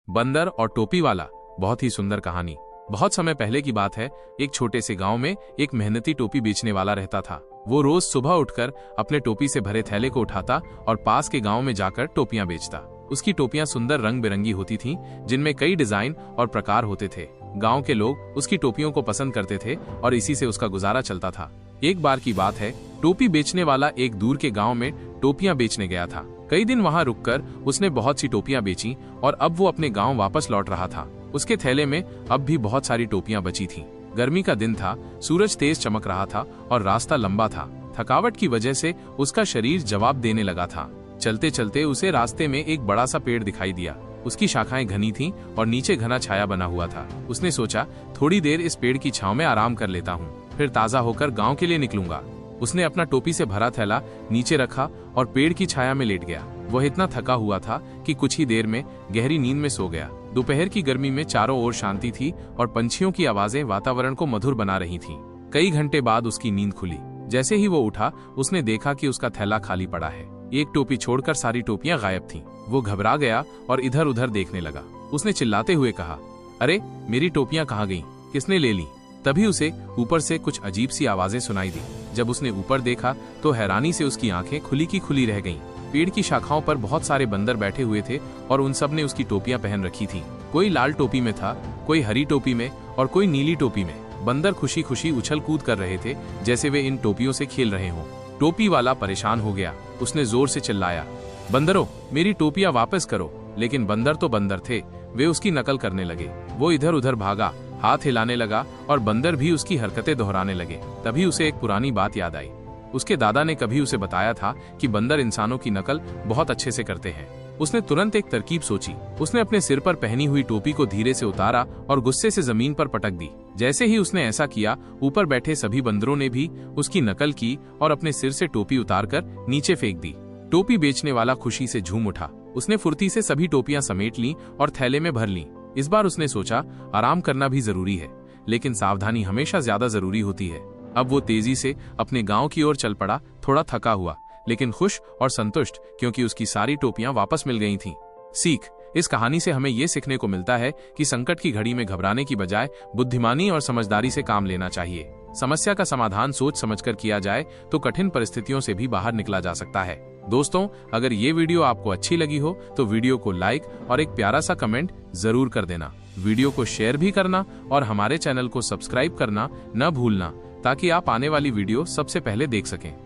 बंदर और टोपी वाला। बहुत ही सुंदर कहानी। बहुत समय पहले की बात है। एक छोटे से गांव में एक मेहनती टोपी बेचने वाला रहता था। वो रोज सुबह उठकर अपने टोपी से भरे थैले को उठाता और पास के गांव में जाकर टोपियां बेचता। उसकी टोपियां सुंदर रंग बिरंगी होती थीं, जिनमें कई डिजाइन और प्रकार होते थे। गांव के लोग उसकी टोपियों को पसंद करते थे और इसी से उसका गुजारा चलता था। एक बार की बात है, टोपी बेचने वाला एक दूर के गांव में टोपियां बेचने गया था। कई दिन वहां रुककर उसने बहुत सी टोपियां बेची और अब वो अपने गांव वापस लौट रहा था। उसके थैले में अब भी बहुत सारी टोपियां बची थीं। गर्मी का दिन था, सूरज तेज चमक रहा था और रास्ता लंबा था। थकावट की वजह से उसका शरीर जवाब देने लगा था। चलते चलते उसे रास्ते में एक बड़ा सा पेड़ दिखाई दिया। उसकी शाखाएं घनी थीं और नीचे घना छाया बना हुआ था। उसने सोचा, थोड़ी देर इस पेड़ की छांव में आराम कर लेता हूँ, फिर ताजा होकर गांव के लिए निकलूंगा। उसने अपना टोपी से भरा थैला नीचे रखा और पेड़ की छाया में लेट गया। वह इतना थका हुआ था कि कुछ ही देर में गहरी नींद में सो गया। दोपहर की गर्मी में चारों ओर शांति थी और पंछियों की आवाजें वातावरण को मधुर बना रही थीं। कई घंटे बाद उसकी नींद खुली। जैसे ही वो उठा, उसने देखा कि उसका थैला खाली पड़ा है। एक टोपी छोड़कर सारी टोपियां गायब थीं। वो घबरा गया और इधर उधर देखने लगा। उसने चिल्लाते हुए कहा, अरे मेरी टोपियां कहाँ गईं? किसने ले ली? तभी उसे ऊपर से कुछ अजीब सी आवाजें सुनाई दी। जब उसने ऊपर देखा तो हैरानी से उसकी आंखें खुली की खुली रह गईं। पेड़ की शाखाओं पर बहुत सारे बंदर बैठे हुए थे और उन सब ने उसकी टोपियां पहन रखी थीं। कोई लाल टोपी में था, कोई हरी टोपी में और कोई नीली टोपी में। बंदर खुशी खुशी उछल कूद कर रहे थे, जैसे वे इन टोपियों से खेल रहे हों। टोपी वाला परेशान हो गया। उसने जोर से चिल्लाया, बंदरों, मेरी टोपियां वापस करो। लेकिन बंदर तो बंदर थे, वे उसकी नकल करने लगे। वो इधर उधर भागा, हाथ हिलाने लगा और बंदर भी उसकी हरकतें दोहराने लगे। तभी उसे एक पुरानी बात याद आई। उसके दादा ने कभी उसे बताया था कि बंदर इंसानों की नकल बहुत अच्छे से करते हैं। उसने तुरंत एक तरकीब सोची। उसने अपने सिर पर पहनी हुई टोपी को धीरे से उतारा और गुस्से से जमीन पर पटक दी। जैसे ही उसने ऐसा किया, ऊपर बैठे सभी बंदरों ने भी उसकी नकल की और अपने सिर से टोपी उतारकर नीचे फेंक दी। टोपी बेचने वाला खुशी से झूम उठा। उसने फुर्ती से सभी टोपियां समेट लीं और थैले में भर लीं। इस बार उसने सोचा, आराम करना भी जरूरी है, लेकिन सावधानी हमेशा ज्यादा जरूरी होती है। अब वो तेजी से अपने गांव की ओर चल पड़ा, थोड़ा थका हुआ लेकिन खुश और संतुष्ट, क्योंकि उसकी सारी टोपियां वापस मिल गई थीं। सीख: इस कहानी से हमें ये सीखने को मिलता है कि संकट की घड़ी में घबराने की बजाय बुद्धिमानी और समझदारी से काम लेना चाहिए। समस्या का समाधान सोच समझकर किया जाए तो कठिन परिस्थितियों से भी बाहर निकला जा सकता है। दोस्तों, अगर ये वीडियो आपको अच्छी लगी हो तो वीडियो को लाइक और एक प्यारा सा कमेंट जरूर कर देना। वीडियो को शेयर भी करना और हमारे चैनल को सब्सक्राइब करना न भूलना, ताकि आप आने वाली वीडियो सबसे पहले देख सकें।